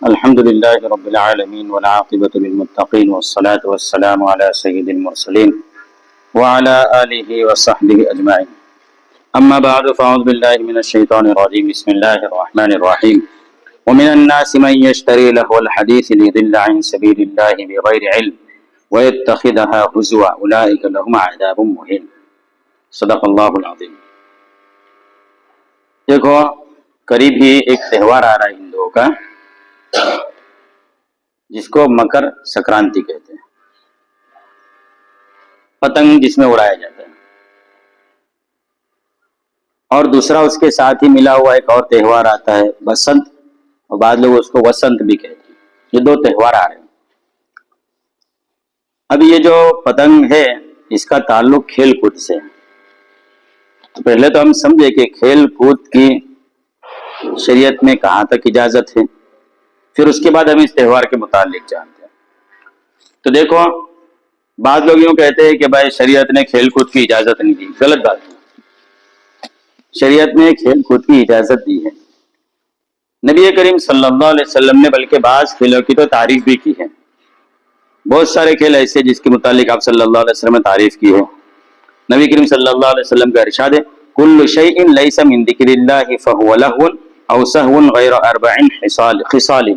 الحمد لله رب العالمين والعاقبة للمتقين والصلاة والسلام على سيد المرسلين وعلى آله وصحبه أجمعين. أما بعد فأعوذ بالله من الشيطان الرجيم. بسم الله الرحمن الرحيم. ومن الناس من يشتري لهو الحديث ليضل عن سبيل الله بغير علم ويتخذها هزوا أولئك لهم عذاب مهين. صدق اللہ العظیم. دیکھو قریب ہی ایک تہوار آ رہا ہے ہندوؤں کا جس کو مکر سکرانتی کہتے ہیں. پتنگ جس میں اڑایا جاتا ہے. اور دوسرا اس کے ساتھ ہی ملا ہوا ایک اور تہوار آتا ہے بسنت، اور بعض لوگ اس کو وسنت بھی کہتے ہیں. یہ دو تہوار آ رہے ہیں. اب یہ جو پتنگ ہے اس کا تعلق کھیل کود سے ہے. تو پہلے تو ہم سمجھے کہ کھیل کود کی شریعت میں کہاں تک اجازت ہے، پھر اس کے بعد ہم اس تہوار کے متعلق جانتے ہیں. تو دیکھو بعض لوگ یوں کہتے ہیں کہ بھائی شریعت نے کھیل کود کی اجازت نہیں دی. غلط بات ہے. شریعت نے کھیل کود کی اجازت دی ہے. نبی کریم صلی اللہ علیہ وسلم نے بلکہ بعض کھیلوں کی تو تعریف بھی کی ہے. بہت سارے کھیل ایسے جس کے متعلق آپ صلی اللہ علیہ وسلم نے تعریف کی ہے. نبی کریم صلی اللہ علیہ وسلم کا ارشاد ہے کل شیء لیس من ذکر اللہ فهو لہو او سہو غیر اربع خصال،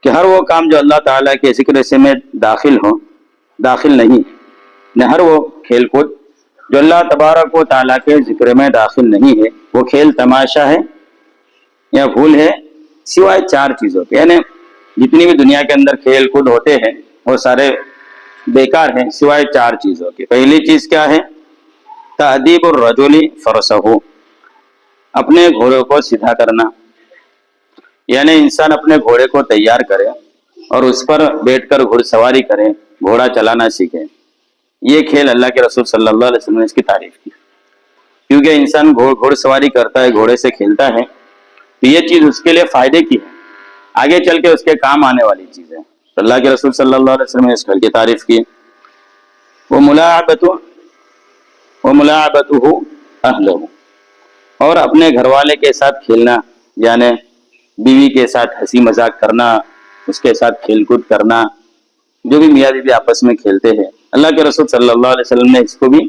کہ ہر وہ کام جو اللہ تعالیٰ کے ذکر سے میں داخل نہیں، نہ ہر وہ کھیل کود جو اللہ تبارک و تعالیٰ کے ذکر میں داخل نہیں ہے وہ کھیل تماشا ہے یا بھول ہے، سوائے چار چیزوں کے. یعنی جتنی بھی دنیا کے اندر کھیل کود ہوتے ہیں وہ سارے بیکار ہیں سوائے چار چیزوں کے. پہلی چیز کیا ہے؟ تأدیب الرجل فرسہ، اپنے گھوڑے کو سیدھا کرنا. یعنی انسان اپنے گھوڑے کو تیار کرے اور اس پر بیٹھ کر گھڑ سواری کرے، گھوڑا چلانا سیکھے. یہ کھیل اللہ کے رسول صلی اللہ علیہ وسلم نے اس کی تعریف کی. کیونکہ انسان گھوڑ سواری کرتا ہے، گھوڑے سے کھیلتا ہے، تو یہ چیز اس کے لیے فائدے کی ہے، آگے چل کے اس کے کام آنے والی چیز ہے. تو اللہ کے رسول صلی اللہ علیہ وسلم نے اس کھیل کی تعریف کی. وملاعبتہ اہلہ، اور اپنے گھر والے کے ساتھ کھیلنا، یعنی بیوی کے ساتھ ہنسی مذاق کرنا، اس کے ساتھ کھیل کود کرنا، جو بھی میاں بیوی آپس میں کھیلتے ہیں. اللہ کے رسول صلی اللہ علیہ وسلم نے اس کو بھی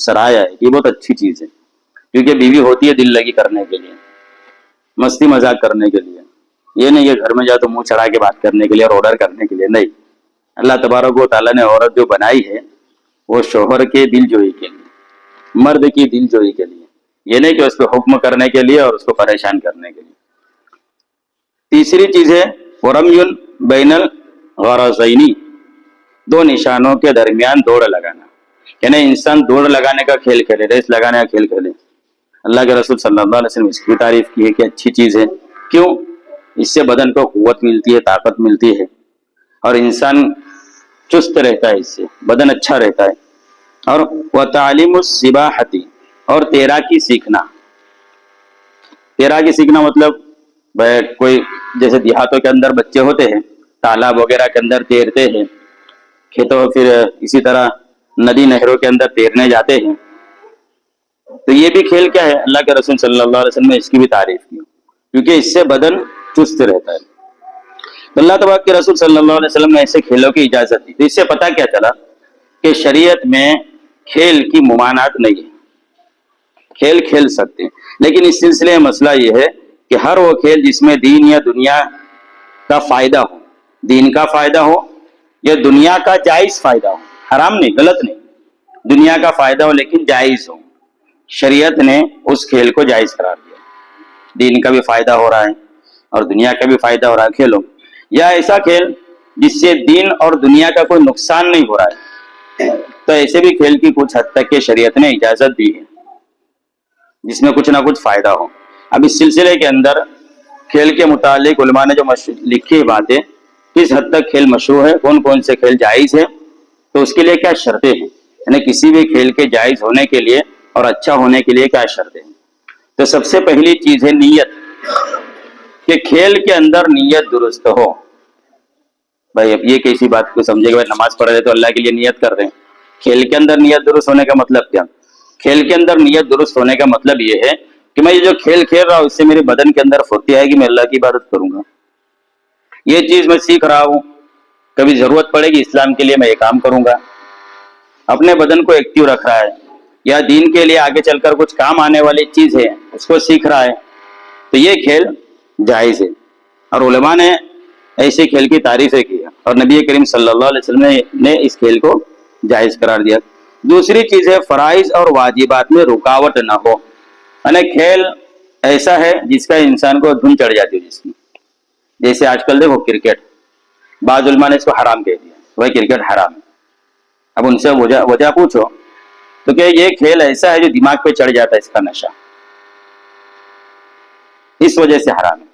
سراہا ہے کہ یہ بہت اچھی چیز ہے. کیونکہ بیوی ہوتی ہے دل لگی کرنے کے لیے، مستی مذاق کرنے کے لیے. یہ نہیں کہ گھر میں جا تو منہ چڑھا کے بات کرنے کے لیے اور آرڈر کرنے کے لیے. نہیں، اللہ تبارک و تعالیٰ نے عورت جو بنائی ہے وہ شوہر کے دل جوئی کے لیے، مرد کی دل جوئی کے لیے. یہ نہیں کہ اس پہ حکم کرنے کے لیے اور اس کو پریشان کرنے کے لیے. تیسری چیز ہے رمی بین الغرضین، دو نشانوں کے درمیان دوڑ لگانا. یعنی انسان دوڑ لگانے کا کھیل کھیلے، ریس لگانے کا کھیل کھیلے. اللہ کے رسول صلی اللہ علیہ وسلم اس کی تعریف کی ہے کہ اچھی چیز ہے. کیوں؟ اس سے بدن کو قوت ملتی ہے، طاقت ملتی ہے، اور انسان چست رہتا ہے، اس سے بدن اچھا رہتا ہے. اور وتعلیم السباحۃ، اور تیراکی سیکھنا. تیراکی سیکھنا مطلب کوئی جیسے دیہاتوں کے اندر بچے ہوتے ہیں تالاب وغیرہ کے اندر تیرتے ہیں، کھیتوں پھر اسی طرح ندی نہروں کے اندر تیرنے جاتے ہیں. تو یہ بھی کھیل کیا ہے؟ اللہ کے رسول صلی اللہ علیہ وسلم نے اس کی بھی تعریف کی، کیونکہ اس سے بدن چست رہتا ہے. تو اللہ تبارک کے رسول صلی اللہ علیہ وسلم نے ایسے کھیلوں کی اجازت دی. تو اس سے پتہ کیا چلا کہ شریعت میں کھیل کی ممانعت نہیں ہے، کھیل کھیل سکتے ہیں. لیکن اس سلسلے میں مسئلہ یہ ہے کہ ہر وہ کھیل جس میں دین یا دنیا کا فائدہ ہو، دین کا فائدہ ہو یا دنیا کا جائز فائدہ ہو، حرام نہیں، غلط نہیں، دنیا کا فائدہ ہو لیکن جائز ہو، شریعت نے اس کھیل کو جائز قرار دیا. دین کا بھی فائدہ ہو رہا ہے اور دنیا کا بھی فائدہ ہو رہا ہے، کھیلو. یا ایسا کھیل جس سے دین اور دنیا کا کوئی نقصان نہیں ہو رہا ہے، تو ایسے بھی کھیل کی کچھ حد تک کے شریعت نے اجازت دی ہے جس میں کچھ نہ کچھ فائدہ ہو. اب اس سلسلے کے اندر کھیل کے متعلق علماء نے جو لکھی باتیں، کس حد تک کھیل مشروع ہے، کون کون سے کھیل جائز ہے، تو اس کے لیے کیا شرطیں ہیں، یعنی کسی بھی کھیل کے جائز ہونے کے لیے اور اچھا ہونے کے لیے کیا شرطیں ہیں. تو سب سے پہلی چیز ہے نیت، کہ کھیل کے اندر نیت درست ہو. بھائی اب یہ کیسی بات کو سمجھے کہ نماز پڑھ رہے تو اللہ کے لیے نیت کر رہے ہیں. کھیل کے اندر نیت درست ہونے کا مطلب کیا؟ کھیل کے اندر نیت درست ہونے کا مطلب یہ ہے کہ میں یہ جو کھیل کھیل رہا ہوں اس سے میرے بدن کے اندر پھرتی آئے گی، میں اللہ کی عبادت کروں گا. یہ چیز میں سیکھ رہا ہوں, کبھی ضرورت پڑے گی اسلام کے لیے میں یہ کام کروں گا. اپنے بدن کو ایکٹیو رکھ رہا ہے, یا دین کے لیے آگے چل کر کچھ کام آنے والی چیز ہے اس کو سیکھ رہا ہے, تو یہ کھیل جائز ہے. اور علماء نے ایسے کھیل کی تعریفیں کی اور نبی کریم صلی اللہ علیہ وسلم نے اس کھیل کو جائز قرار دیا. دوسری چیز ہے فرائض اور واجبات میں رکاوٹ نہ ہو. یعنی کھیل ایسا ہے جس کا انسان کو دھن چڑھ جاتی ہے جس کی, جیسے آج کل دیکھو کرکٹ, بعض علماء نے اس کو حرام کہہ دیا, بھائی کرکٹ حرام ہے. اب ان سے وجہ پوچھو تو کہ یہ کھیل ایسا ہے جو دماغ پہ چڑھ جاتا ہے اس کا نشہ, اس وجہ سے حرام ہے.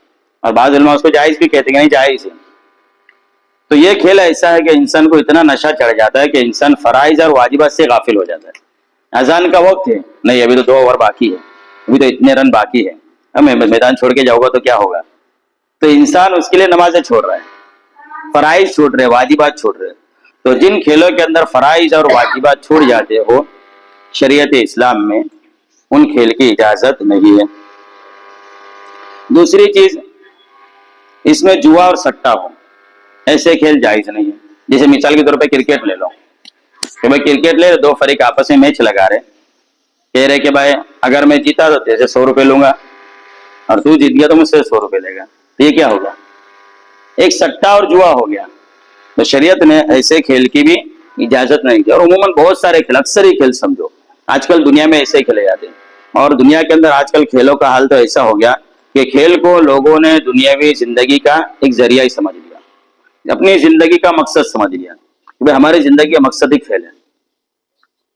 اور بعض علماء اس کو جائز بھی کہتے ہیں, نہیں جائز ہے. تو یہ کھیل ایسا ہے کہ انسان کو اتنا نشہ چڑھ جاتا ہے کہ انسان فرائض اور واجبات سے غافل ہو جاتا ہے. اذان کا وقت ہے, نہیں ابھی تو 2 اوور باقی ہے, ابھی تو اتنے رن باقی ہے, میں میدان چھوڑ کے جاؤں گا تو کیا ہوگا. تو انسان اس کے لیے نمازیں چھوڑ رہا ہے, فرائض چھوڑ رہے, واجبات چھوڑ رہے. تو جن کھیلوں کے اندر فرائض اور واجبات چھوڑ جاتے ہو شریعت اسلام میں ان کھیل کی اجازت نہیں ہے. دوسری چیز, اس میں جوا اور سٹا ہو, ایسے کھیل جائز نہیں ہے. جیسے مثال کے طور پہ کرکٹ لے لو, کہ بھائی کرکٹ لے 2 فریق آپس میں میچ لگا رہے, کہہ رہے کہ بھائی اگر میں جیتا تو تیرے سے 100 روپے لوں گا, اور تو جیت گیا تو مجھ سے 100 روپے لے گا. تو یہ کیا ہوگا, ایک سٹا اور جوا ہو گیا. تو شریعت نے ایسے کھیل کی بھی اجازت نہیں دی. اور عموماً بہت سارے کھیل, اکثر ہی کھیل سمجھو آج کل دنیا میں ایسے کھیلے جاتے ہیں. اور دنیا کے اندر آج کل کھیلوں کا حال تو ایسا ہو گیا کہ کھیل کو لوگوں نے دنیاوی زندگی کا ایک ذریعہ ہی سمجھ لیا, اپنی زندگی کا مقصد سمجھ لیا کہ بھائی ہماری زندگی کا مقصد ہی کھیل ہے.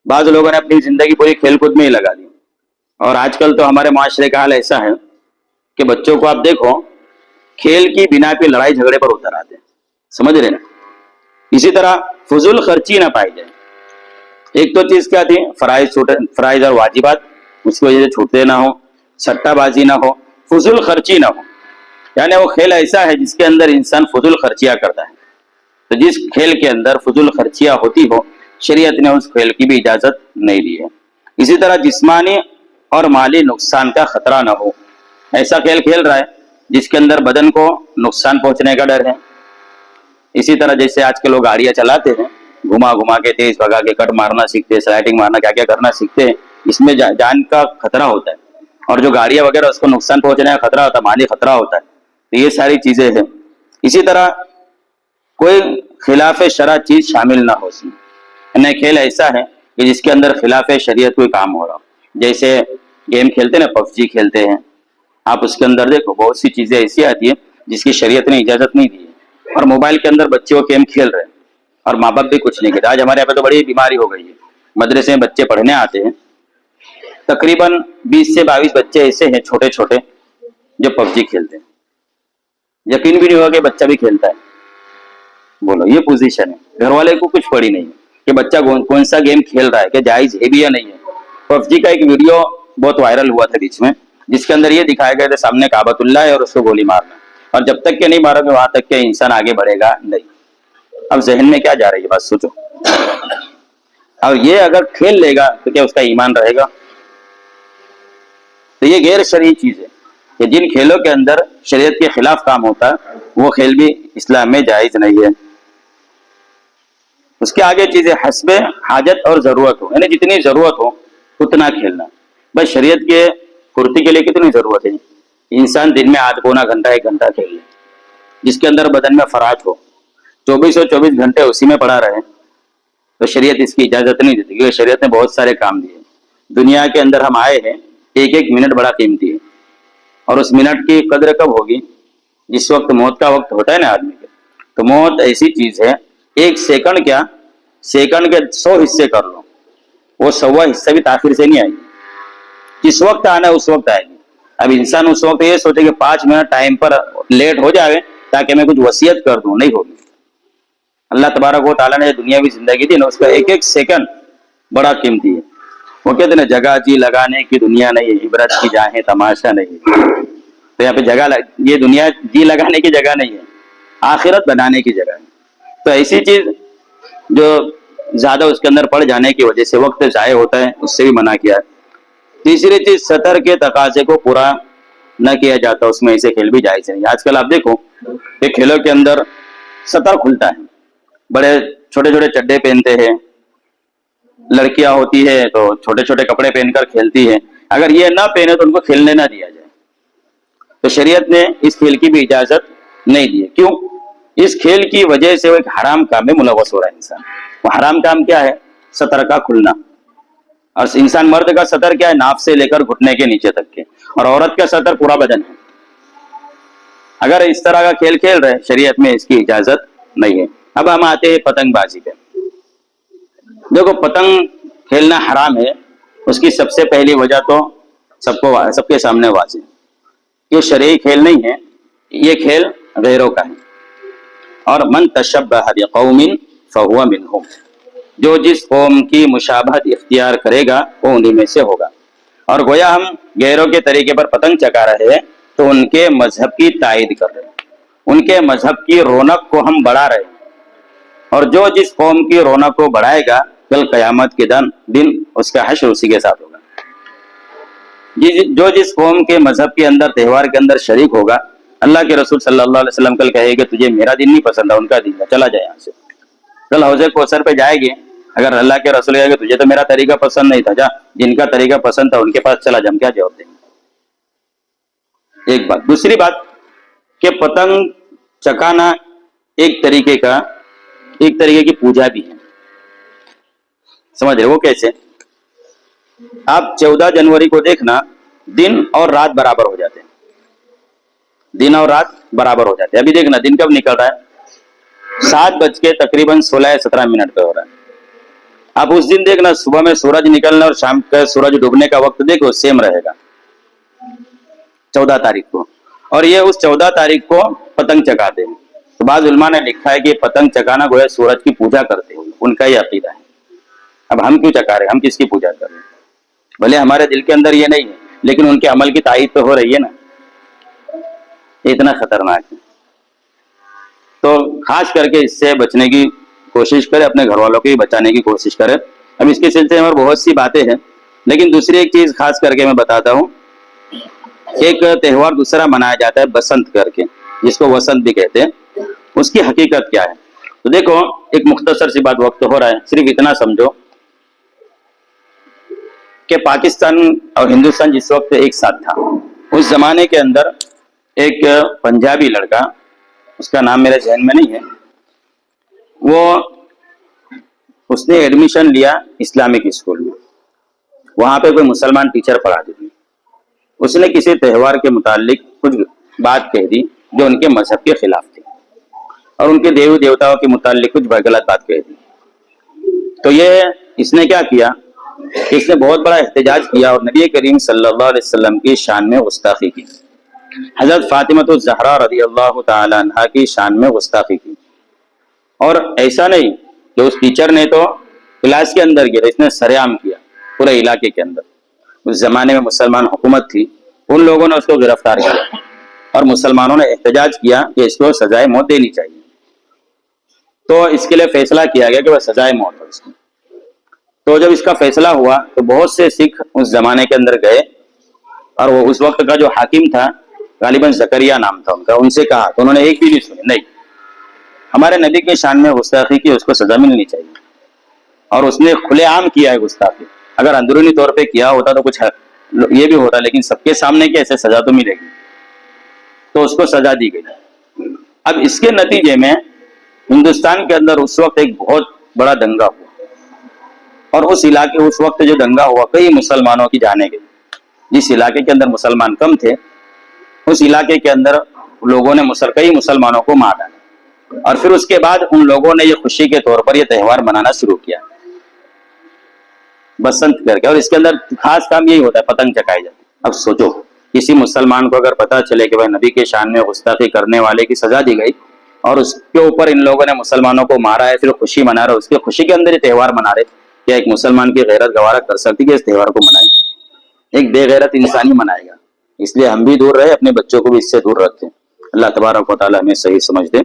بعض لوگوں نے اپنی زندگی پوری کھیل کود میں ہی لگا دی. اور آج کل تو ہمارے معاشرے کا حال ایسا ہے کہ بچوں کو آپ دیکھو کھیل کی بنا پہ لڑائی جھگڑے پر اتر آتے ہیں, سمجھ رہے نا. اسی طرح فضول خرچی نہ پائی جائے. ایک تو چیز کیا تھی, فرائض اور واجبات اس کی وجہ سے چھوٹتے نہ ہو, سٹا بازی نہ ہو, فضول خرچی نہ ہو. یعنی وہ کھیل ایسا ہے جس کے اندر انسان فضول خرچیاں کرتا ہے. تو جس کھیل کے اندر فضول خرچیاں ہوتی ہو شریعت نے اس کھیل کی بھی اجازت نہیں دی ہے. اسی طرح جسمانی اور مالی نقصان کا خطرہ نہ ہو. ایسا کھیل کھیل رہا ہے جس کے اندر بدن کو نقصان پہنچنے کا ڈر ہے. اسی طرح جیسے آج کے لوگ گاڑیاں چلاتے ہیں, گھما گھما کے تیز بھگا کے کٹ مارنا سیکھتے ہیں, سلائڈنگ مارنا, کیا کیا کرنا سیکھتے ہیں. اس میں جان کا خطرہ ہوتا ہے, اور جو گاڑیاں وغیرہ اس کو نقصان پہنچنے کا خطرہ ہوتا ہے, مالی خطرہ ہوتا ہے. تو یہ ساری چیزیں ہیں. اسی طرح کوئی خلاف شرع چیز شامل نہ ہو. یعنی کھیل ایسا ہے کہ جس کے اندر خلاف شریعت کوئی کام ہو رہا ہو. جیسے گیم کھیلتے ہیں نا, PUBG کھیلتے ہیں آپ, اس کے اندر دیکھو بہت سی چیزیں ایسی آتی ہیں جس کی شریعت نے اجازت نہیں دی ہے. اور موبائل کے اندر بچے وہ گیم کھیل رہے ہیں اور ماں باپ بھی کچھ نہیں کہتے. آج ہمارے یہاں پہ تو بڑی بیماری ہو گئی ہے, مدرسے میں بچے پڑھنے آتے ہیں, تقریباً 20 سے 22 بچے ایسے ہیں چھوٹے چھوٹے جو PUBG کھیلتے ہیں. یقین بھی نہیں ہوگا کہ بچہ بھی کھیلتا ہے. بولو, یہ پوزیشن ہے. گھر والے کو کچھ پڑی نہیں کہ بچہ کون سا گیم کھیل رہا ہے, کہ جائز ہے بھی یا نہیں ہے. PUBG کا ایک ویڈیو بہت وائرل ہوا تھا بیچ میں, جس کے اندر یہ دکھایا گیا تھا سامنے کعبۃ اللہ ہے اور اس کو گولی مارنا, اور جب تک کہ نہیں مارو گے وہاں تک کہ انسان آگے بڑھے گا نہیں. اب ذہن میں کیا جا رہی ہے بات سوچو. اور یہ اگر کھیل لے گا تو کیا اس کا ایمان رہے گا؟ تو یہ غیر شرعی چیز ہے کہ جن کھیلوں کے اندر شریعت کے خلاف کام ہوتا ہے وہ کھیل بھی اسلام میں جائز نہیں ہے. اس کے آگے چیزیں حسب حاجت اور ضرورت ہو, یعنی جتنی ضرورت ہو اتنا کھیلنا. بس شریعت کے پھرتی کے لیے کتنی ضرورت ہے؟ انسان دن میں آدھ پونا گھنٹہ 1 گھنٹہ کھیل لے, جس کے اندر بدن میں فراغت ہو, 24 گھنٹے اسی میں پڑا رہے, تو شریعت اس کی اجازت نہیں دیتی. کیونکہ شریعت نے بہت سارے کام دیے. دنیا کے اندر ہم آئے ہیں, ایک منٹ بڑا قیمتی ہے, اور اس منٹ کی قدر کب ہوگی؟ جس وقت موت کا وقت ہوتا ہے نا آدمی کے. تو موت ایسی چیز ہے, 1 سیکنڈ کیا, سیکنڈ کے 100 حصے کر لو, وہ 100واں حصہ بھی تاخیر سے نہیں آئے گی. جس وقت آنا ہے اس وقت آئے گی. اب انسان اس وقت یہ سوچے کہ 5 منٹ ٹائم پر لیٹ ہو جائے تاکہ میں کچھ وصیت کر دوں, نہیں ہوگی. اللہ تبارک و تعالیٰ نے دنیاوی زندگی دی نا, اس کا 1 سیکنڈ بڑا قیمتی ہے. وہ کہتے ہیں نا, جگہ جی لگانے کی دنیا نہیں, عبرت کی جائیں تماشا نہیں. تو یہاں پہ جگہ یہ دنیا جی لگانے کی جگہ نہیں ہے, آخرت بنانے کی جگہ ہے. تو ایسی چیز جو زیادہ اس کے اندر پڑ جانے کی وجہ سے وقت ضائع ہوتا ہے, اس سے بھی منع کیا ہے. تیسری چیز سطر کے تقاضے کو پورا نہ کیا جاتا اس میں ایسے کھیل بھی جائز نہیں. آج کل آپ دیکھو کہ کھیلوں کے اندر سطر کھلتا ہے, بڑے چھوٹے چھوٹے چڈے پہنتے ہیں, لڑکیاں ہوتی ہے تو چھوٹے چھوٹے کپڑے پہن کر کھیلتی ہے. اگر یہ نہ پہنے تو ان کو کھیلنے نہ دیا جائے. تو شریعت نے اس کھیل کی بھی اجازت نہیں دی. کیوں؟ اس کھیل کی وجہ سے وہ ایک حرام کام میں ملوث ہو رہا ہے انسان. وہ حرام کام کیا ہے؟ سطر کا کھلنا. اور انسان مرد کا سطر کیا ہے؟ ناف سے لے کر گھٹنے کے نیچے تک کے, اور عورت کا سطر پورا بدن ہے. اگر اس طرح کا کھیل کھیل رہے, شریعت میں اس کی اجازت نہیں ہے. اب ہم آتے ہیں پتنگ بازی پہ. دیکھو پتنگ کھیلنا حرام ہے, اس کی سب سے پہلی وجہ تو سب کے سامنے واضح ہے. یہ شرعی کھیل نہیں ہے, یہ کھیل غیروں کا ہے. اور من تشبہ بقوم فہو منہم, جو جس قوم کی مشابہت اختیار کرے گا وہ انہی میں سے ہوگا. اور گویا ہم غیروں کے طریقے پر پتنگ چگا رہے ہیں تو ان کے مذہب کی تائید کر رہے ہیں, ان کے مذہب کی رونق کو ہم بڑھا رہے ہیں. اور جو جس قوم کی رونق کو بڑھائے گا کل قیامت کے دن اس کا حشر اسی کے ساتھ ہوگا. جو جس قوم کے مذہب کے اندر تہوار کے اندر شریک ہوگا, اللہ کے رسول صلی اللہ علیہ وسلم کل کہے کہ تجھے میرا دین نہیں پسند ہے, ان کا دین ہے, چلا جائے یہاں سے. کل حوض کوثر پہ جائے گی, اگر اللہ کے رسول کہے کہ تجھے تو میرا طریقہ پسند نہیں تھا, جا جن کا طریقہ پسند تھا ان کے پاس چلا جا, ہم کیا جواب دیں گے؟ ایک بات. دوسری بات کہ پتنگ چکانا ایک طریقے کی پوجا بھی ہے. سمجھ رہے وہ کیسے؟ آپ 14 جنوری کو دیکھنا, دن اور رات برابر ہو جاتے ہیں. دن اور رات برابر ہو جاتے ہیں. ابھی دیکھنا دن کب نکل رہا ہے, 7 تقریباً 16-17 پہ ہو رہا ہے. آپ اس دن دیکھنا صبح میں سورج نکلنا اور شام کا سورج ڈوبنے کا وقت دیکھو سیم رہے گا 14 تاریخ کو. اور یہ اس 14 تاریخ کو پتنگ چگاتے ہیں. تو بعض علماء نے لکھا ہے کہ پتنگ چگانا گویا سورج کی پوجا کرتے ہیں, ان کا یہ عقیدہ ہے. اب ہم کیوں چگا رہے ہیں, ہم کس کی پوجا کر رہے ہیں؟ بھلے ہمارے دل کے اندر یہ نہیں ہے, لیکن ان کے عمل کی تائید تو ہو رہی ہے نا. اتنا خطرناک ہے. تو خاص کر کے اس سے بچنے کی کوشش کرے, اپنے گھر والوں کو بھی بچانے کی کوشش کرے. اب اس کے سلسلے میں بہت سی باتیں ہیں, لیکن دوسری ایک چیز خاص کر کے میں بتاتا ہوں. ایک تہوار دوسرا منایا جاتا ہے بسنت کر کے, جس کو وسنت بھی کہتے ہیں. اس کی حقیقت کیا ہے؟ تو دیکھو ایک مختصر سی بات, وقت ہو رہا ہے, صرف اتنا سمجھو کہ پاکستان اور ہندوستان جس وقت ایک ساتھ تھا, اس زمانے کے اندر ایک پنجابی لڑکا, اس کا نام میرے ذہن میں نہیں ہے, اس نے ایڈمیشن لیا اسلامک اسکول میں. وہاں پہ کوئی مسلمان ٹیچر پڑھاتی تھی. اس نے کسی تہوار کے متعلق کچھ بات کہہ دی جو ان کے مذہب کے خلاف تھی, اور ان کے دیوی دیوتاؤں کے متعلق کچھ غلط بات کہہ دی. تو اس نے کیا کیا کہ اس نے بہت بڑا احتجاج کیا اور نبی کریم صلی اللہ علیہ وسلم کی شان میں گستاخی کی. حضرت فاطمہ الزہرا رضی اللہ تعالی عنہا کی شان میں گستاخی کی. اور ایسا نہیں کہ اس ٹیچر نے تو کلاس کے اندر کیا, اس نے سرعام کیا پورے علاقے کے اندر. اس زمانے میں مسلمان حکومت تھی, ان لوگوں نے اس کو گرفتار کیا اور مسلمانوں نے احتجاج کیا کہ اس کو سزائے موت دینی چاہیے. تو اس کے لیے فیصلہ کیا گیا کہ وہ سزائے موت ہو اس کو. تو جب اس کا فیصلہ ہوا تو بہت سے سکھ اس زمانے کے اندر گئے, اور وہ اس وقت کا جو حاکم تھا غالباً زکریہ نام تھا ان کا, ان سے کہا تو انہوں نے ایک بھی نہیں سنی, نہیں ہمارے نبی کی شان میں گستاخی کی, اس کو سزا ملنی چاہیے. اور اس نے کھلے عام کیا ہے گستاخی. اگر اندرونی طور پہ کیا ہوتا تو کچھ یہ بھی ہوتا, لیکن سب کے سامنے کی ایسے سزا تو ملے گی. تو اس کو سزا دی گئی. اب اس کے نتیجے میں ہندوستان کے اندر اس وقت ایک بہت بڑا دنگا ہوا, اور اس علاقے اس وقت جو دنگا ہوا کئی مسلمانوں کی جانیں گئی. جس علاقے کے اندر مسلمان کم تھے اس علاقے کے اندر لوگوں نے کئی مسلمانوں کو مار ڈالا. اور پھر اس کے بعد ان لوگوں نے یہ خوشی کے طور پر یہ تہوار منانا شروع کیا بسنت کر کے. اور اس کے اندر خاص کام یہی ہوتا ہے, پتنگ چگائی جاتی. اب سوچو کسی مسلمان کو اگر پتا چلے کہ بھائی نبی کے شان میں گستاخی کرنے والے کی سزا دی گئی, اور اس کے اوپر ان لوگوں نے مسلمانوں کو مارا ہے, پھر خوشی منا رہے, اس کی خوشی کے اندر یہ تہوار منا رہے, کیا ایک مسلمان کی غیرت گوارا کر سکتی کہ اس تہوار کو منائے؟ ایک بے غیرت انسان ہی منائے گا. اس لیے ہم بھی دور رہے, اپنے بچوں کو بھی اس سے دور رکھیں. اللہ تبارک و تعالی ہمیں صحیح سمجھ دے.